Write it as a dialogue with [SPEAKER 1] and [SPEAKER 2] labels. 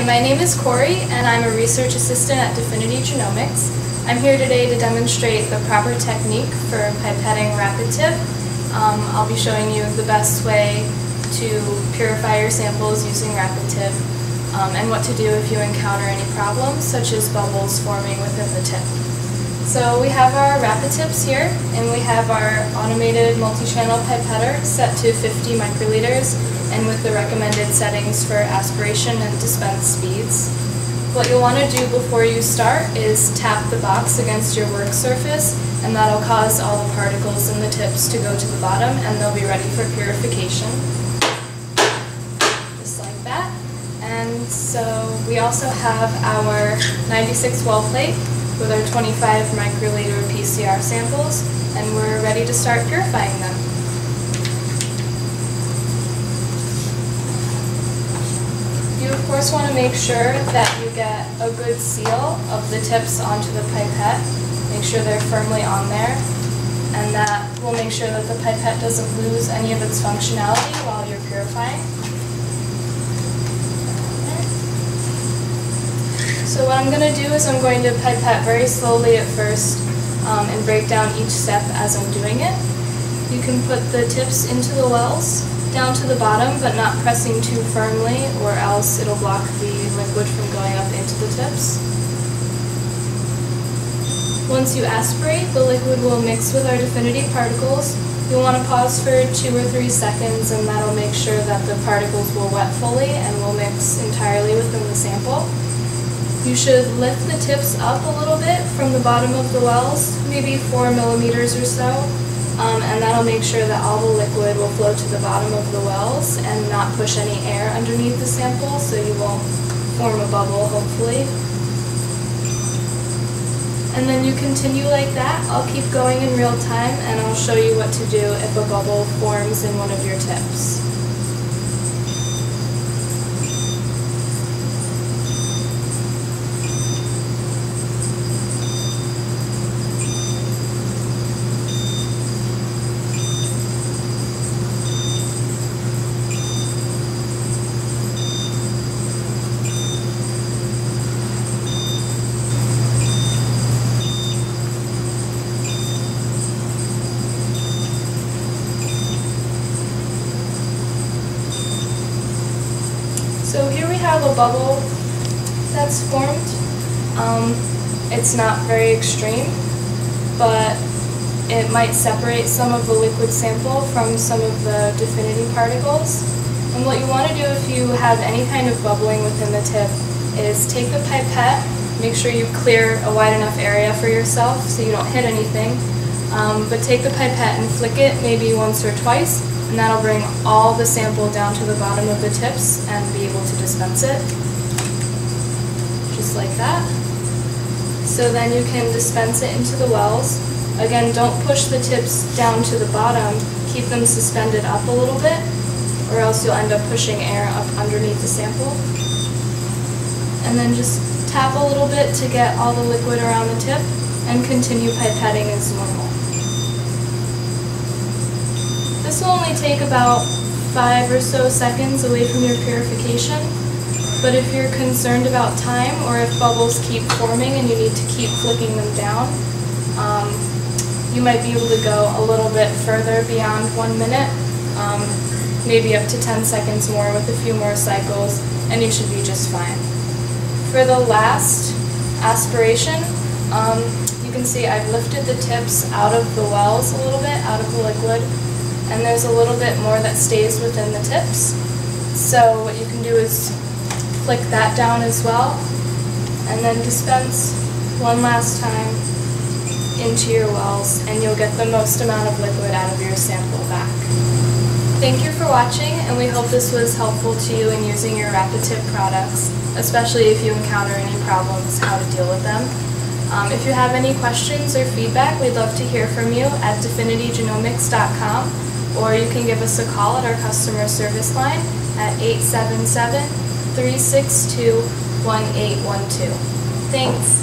[SPEAKER 1] Hi, my name is Corey and I'm a Research Assistant at Diffinity Genomics. I'm here today to demonstrate the proper technique for pipetting RapidTip. I'll be showing you the best way to purify your samples using RapidTip and what to do if you encounter any problems such as bubbles forming within the tip. So we have our RapidTips here, and we have our automated multi-channel pipetter set to 50 microliters and with the recommended settings for aspiration and dispense speeds. What you'll want to do before you start is tap the box against your work surface, and that'll cause all the particles in the tips to go to the bottom and they'll be ready for purification. Just like that. And so we also have our 96 well plate with our 25 microliter PCR samples, and we're ready to start purifying them. You of course want to make sure that you get a good seal of the tips onto the pipette. Make sure they're firmly on there, and that will make sure that the pipette doesn't lose any of its functionality while you're purifying. So what I'm going to do is I'm going to pipette very slowly at first and break down each step as I'm doing it. You can put the tips into the wells down to the bottom, but not pressing too firmly or else it'll block the liquid from going up into the tips. Once you aspirate, the liquid will mix with our Diffinity particles. You'll want to pause for 2 or 3 seconds, and that'll make sure that the particles will wet fully and will mix entirely within the sample. You should lift the tips up a little bit from the bottom of the wells, maybe 4 millimeters or so, and that'll make sure that all the liquid will flow to the bottom of the wells and not push any air underneath the sample, so you won't form a bubble, hopefully. And then you continue like that. I'll keep going in real time, and I'll show you what to do if a bubble forms in one of your tips. So here we have a bubble that's formed. It's not very extreme, but it might separate some of the liquid sample from some of the Diffinity particles. And what you want to do if you have any kind of bubbling within the tip is take the pipette, make sure you clear a wide enough area for yourself so you don't hit anything, but take the pipette and flick it maybe once or twice, and that'll bring all the sample down to the bottom of the tips and be able to dispense it. Just like that. So then you can dispense it into the wells. Again, don't push the tips down to the bottom. Keep them suspended up a little bit, or else you'll end up pushing air up underneath the sample. And then just tap a little bit to get all the liquid around the tip, and continue pipetting as normal. This will only take about 5 or so seconds away from your purification, but if you're concerned about time or if bubbles keep forming and you need to keep flicking them down, you might be able to go a little bit further beyond 1 minute, maybe up to 10 seconds more with a few more cycles, and you should be just fine. For the last aspiration, you can see I've lifted the tips out of the wells a little bit, out of the liquid, and there's a little bit more that stays within the tips. So what you can do is flick that down as well, and then dispense one last time into your wells, and you'll get the most amount of liquid out of your sample back. Thank you for watching, and we hope this was helpful to you in using your RapidTip products, especially if you encounter any problems, how to deal with them. If you have any questions or feedback, we'd love to hear from you at DifinityGenomics.com, or you can give us a call at our customer service line at 877-362-1812. Thanks.